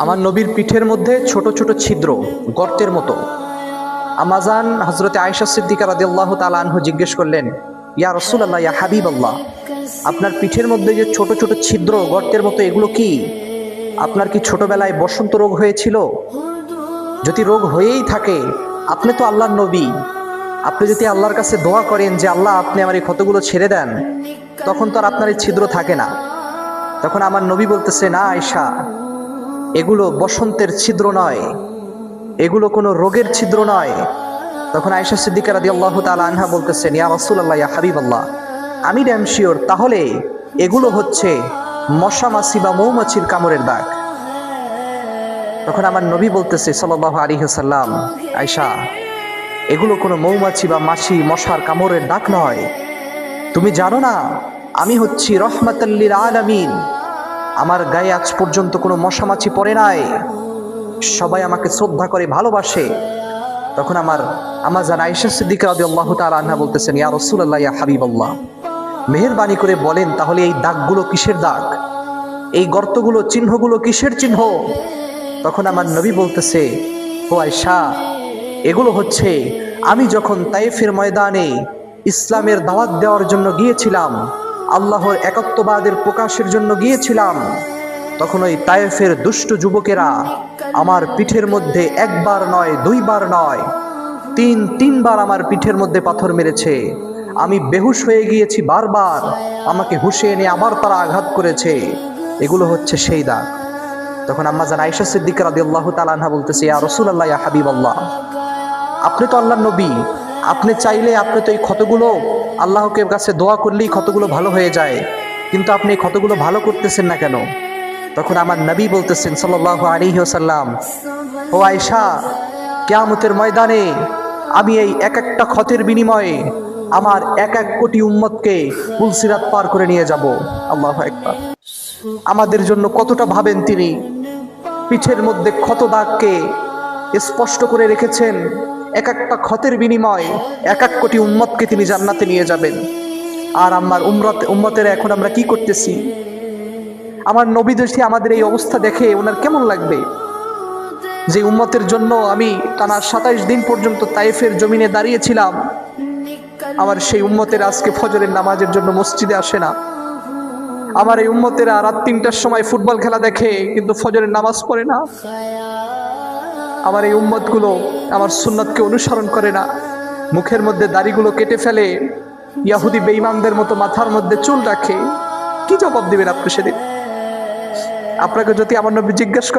আমার নবীর পিঠের মধ্যে ছোট ছোট ছিদ্র, গর্তের মতো। আমাজান হযরতে আয়েশা সিদ্দিকা রাদিয়াল্লাহু তাআলা আনহা জিজ্ঞেস করলেন, ইয়া রাসূলুল্লাহ, ইয়া হাবিবাল্লাহ, আপনার পিঠের মধ্যে যে ছোট ছোট ছিদ্র, গর্তের মতো, এগুলো কি? আপনার কি ছোটবেলায় বসন্ত রোগ হয়েছিল? যদি রোগ হয়েই থাকে, আপনি তো আল্লাহর নবী, আপনি যদি আল্লাহর কাছে দোয়া করেন যে আল্লাহ আপনি আমার এই ক্ষতগুলো ছেড়ে দেন, তখন তো আর আপনার এই ছিদ্র থাকে না। তখন আমার নবী বলতেছে, না আয়েশা, এগুলো বসন্তের ছিদ্র নয়, এগুলো কোনো রোগের ছিদ্র নয়। তখন আয়েশা সিদ্দিকা রাদিয়াল্লাহু তাআলা আনহা বলতেছেন, ইয়া রাসূলুল্লাহ, ইয়া হাবিবাল্লাহ, আমি ড্যাম শিওর, তাহলে এগুলো হচ্ছে মশা মাছি বা মৌমাছির কামড়ের দাগ। তখন আমার নবী বলতেছে সাল্লাল্লাহু আলাইহি ওয়াসাল্লাম, আয়েশা, এগুলো কোনো মৌমাছি বা মাছি মশার কামড়ের দাগ নয়। তুমি জানো না আমি হচ্ছি রহমাতাল লিল আলামিন, আমার গায়ে আজ পর্যন্ত কোনো মশা মাছি পড়ে নাই, সবাই আমাকে শ্রদ্ধা করে, ভালোবাসে। তখন আমার আমাজান আয়েশা সিদ্দিকা রাদিয়াল্লাহু তাআলা আনহা বলতেছেন, ইয়া রাসূলুল্লাহ, ইয়া হাবিবাল্লাহ, মেহেরবানি করে বলেন তাহলে এই দাগগুলো কিসের দাগ, এই গর্তগুলো, চিহ্নগুলো কিসের চিহ্ন? তখন আমার নবী বলতেছে, ও আয়েশা, এগুলো হচ্ছে আমি যখন তায়েফের ময়দানে ইসলামের দাওয়াত দেওয়ার জন্য গিয়েছিলাম, আল্লাহর একাত্মবাদের প্রকাশের জন্য গিয়েছিলাম, তখন ওই তায়েফের দুষ্ট যুবকেরা আমার পিঠের মধ্যে একবার নয়, দুইবার নয়, তিনবার আমার পিঠের মধ্যে পাথর মেরেছে। আমি বেহুশ হয়ে গিয়েছি বারবার, আমাকে হুঁশে এনে আবার তারা আঘাত করেছে। এগুলো হচ্ছে সেই দাগ। তখন আম্মাজান আয়েশা সিদ্দিকা রাদিয়াল্লাহু তাআলা আনহা বলতেছে, ইয়া রাসূলুল্লাহ, ইয়া হাবিবাল্লাহ, আপনি তো আল্লাহর নবী, আপনি চাইলে আপনি তো এই ক্ষতগুলো আল্লাহকে কাছে দোয়া করলেই ক্ষতগুলো ভালো হয়ে যায়, কিন্তু আপনি এই ক্ষতগুলো ভালো করতেছেন না কেন? তখন আমার নবী বলতেছেন সাল্লাল্লাহু আলাইহি ওয়াসাল্লাম, ও আয়েশা, কিয়ামতের ময়দানে আমি এই এক একটা ক্ষতের বিনিময়ে আমার এক কোটি উম্মতকে পুলসিরাত পার করে নিয়ে যাব। আল্লাহু আকবার। আমাদের জন্য কতটা ভাবেন তিনি। পিঠের মধ্যে ক্ষত দাগকে স্পষ্ট করে রেখেছেন, এক একটা ক্ষতের বিনিময়ে এক কোটি উম্মতকে তিনি জান্নাতে নিয়ে যাবেন। আর আমার উম্মতেরা এখন আমরা কি করতেছি? আমার নবী যদি আমাদের এই অবস্থা দেখে ওনার কেমন লাগবে? যে উম্মতের জন্য আমি টানা 27 দিন পর্যন্ত তায়েফের জমিনে দাঁড়িয়েছিলাম, আমার সেই উম্মতের আজকে ফজরের নামাজের জন্য মসজিদে আসে না। আমার এই উম্মতেরা রাত 3টার সময় ফুটবল খেলা দেখে কিন্তু ফজরের নামাজ পড়ে না। আমার এই উম্মতগুলো আমার সুন্নাতকে অনুসরণ করে না, মুখের মধ্যে দাড়িগুলো কেটে ফেলে, ইহুদি বেঈমানদের মতো মাথার মধ্যে চুল রাখে। কি জবাব দিবেন আপনি সেদিন? আপনাকে যদি আমার নবী জিজ্ঞেস